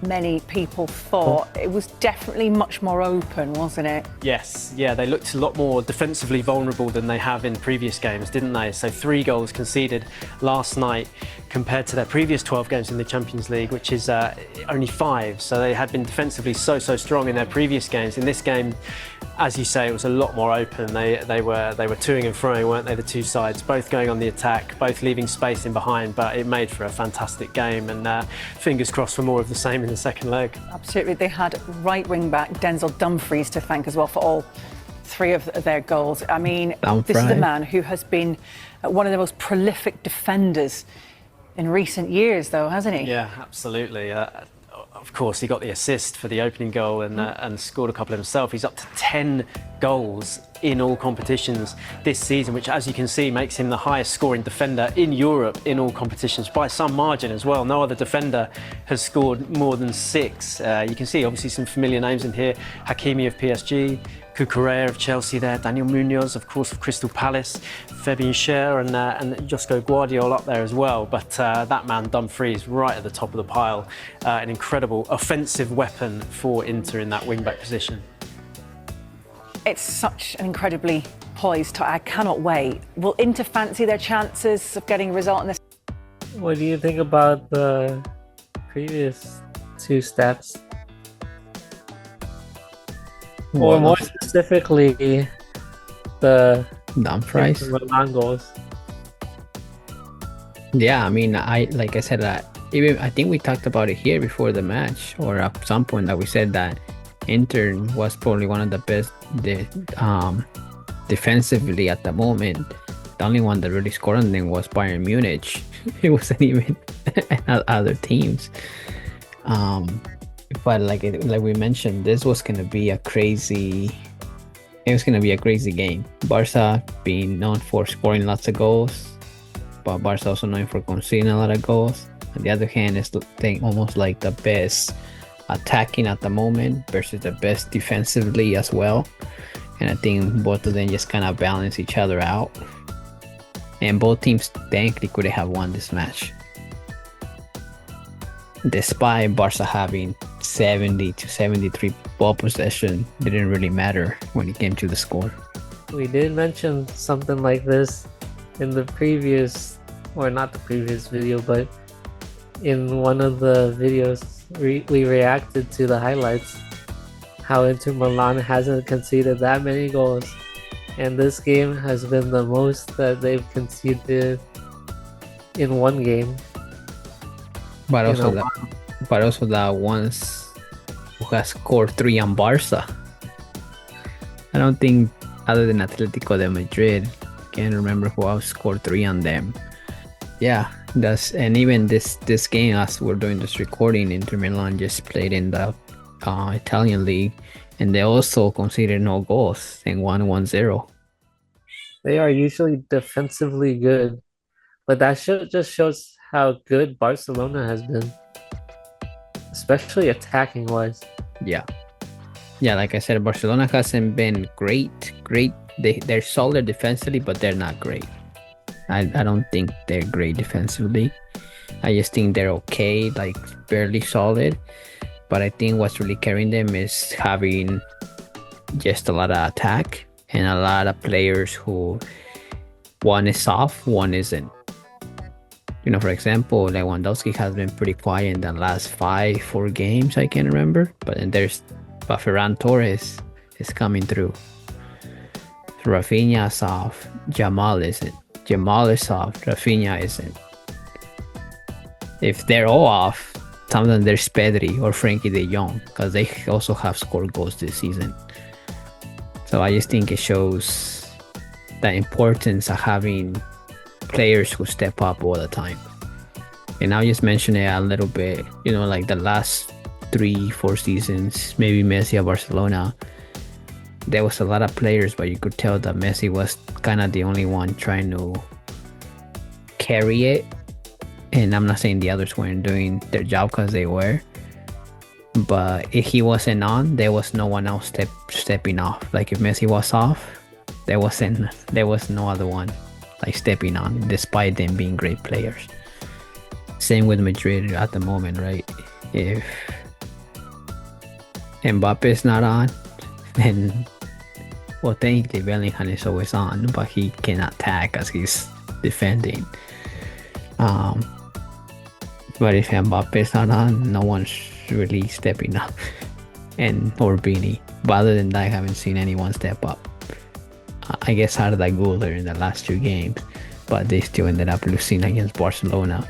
many people thought. It was definitely much more open, wasn't it? Yes, yeah, they looked a lot more defensively vulnerable than they have in previous games, didn't they? So 3 goals conceded last night compared to their previous 12 games in the Champions League, which is only 5. So they had been defensively so strong in their previous games. In this game, as you say, it was a lot more open. They were toing and froing, weren't they? The two sides, both going on the attack, both leaving space in behind. But it made for a fantastic game, and fingers crossed for more of the same in the second leg. Absolutely. They had right wing back Denzel Dumfries to thank as well for all 3 of their goals. I mean, this is a man who has been one of the most prolific defenders in recent years, though, hasn't he? Yeah, absolutely. Of course, he got the assist for the opening goal and scored a couple himself. He's up to 10 goals in all competitions this season, which, as you can see, makes him the highest scoring defender in Europe in all competitions by some margin as well. No other defender has scored more than 6. You can see, obviously, some familiar names in here. Hakimi of PSG, Cucurella of Chelsea there, Daniel Munoz, of course, of Crystal Palace, Fabian Schär and Josko Guardiola up there as well. But that man, Dumfries, right at the top of the pile. An incredible offensive weapon for Inter in that wing-back position. It's such an incredibly poised tie. I cannot wait. Will Inter fancy their chances of getting a result in this? What do you think about the previous 2 steps? Or more specifically, the Dumfries. Inter Milan goals. Yeah, I mean, like I said, even I think we talked about it here before the match, or at some point that we said that Inter was probably one of the best defensively at the moment. The only one that really scored on them was Bayern Munich. It wasn't even other teams. But like we mentioned, this was gonna be a crazy. It was gonna be a crazy game. Barca being known for scoring lots of goals, but Barca also known for conceding a lot of goals. On the other hand, it's almost like the best attacking at the moment versus the best defensively as well. And I think both of them just kind of balance each other out. And both teams technically could have won this match, despite Barca having 70 to 73 ball possession. Didn't really matter when it came to the score. We did mention something like this in the previous, or not the previous video, but in one of the videos we reacted to the highlights, how Inter Milan hasn't conceded that many goals, and this game has been the most that they've conceded in one game. But also that once who has scored 3 on Barca. I don't think other than Atletico de Madrid, can't remember who else scored 3 on them. Yeah, and even this game, as we're doing this recording, Inter Milan just played in the Italian league, and they also conceded no goals and won 1-0. They are usually defensively good, but that just shows how good Barcelona has been, especially attacking wise. Yeah, like I said, Barcelona hasn't been great. They're solid defensively, but they're not great. I don't think they're great defensively. I just think they're okay, like barely solid. But I think what's really carrying them is having just a lot of attack and a lot of players who one is soft, one isn't. You know, for example, Lewandowski has been pretty quiet in the last 4 games, I can remember. But Ferran Torres is coming through. Rafinha is soft, Jamal isn't. Jamal is soft, Rafinha isn't. If they're all off, sometimes there's Pedri or Frankie de Jong, because they also have scored goals this season. So I just think it shows the importance of having players who step up all the time. And I'll just mention it a little bit, like the last 3-4 seasons, maybe Messi at Barcelona, there was a lot of players, but you could tell that Messi was kind of the only one trying to carry it. And I'm not saying the others weren't doing their job, because they were. But if he wasn't on, there was no one else stepping off. Like if Messi was off, there was no other one like stepping on, despite them being great players. Same with Madrid at the moment, right? If Mbappe's not on, then well, technically Bellingham is always on, but he cannot tag as he's defending. But if Mbappe's not on, no one's really stepping up, or Vini. But other than that, I haven't seen anyone step up. I guess Arda Güler in the last 2 games, but they still ended up losing against Barcelona.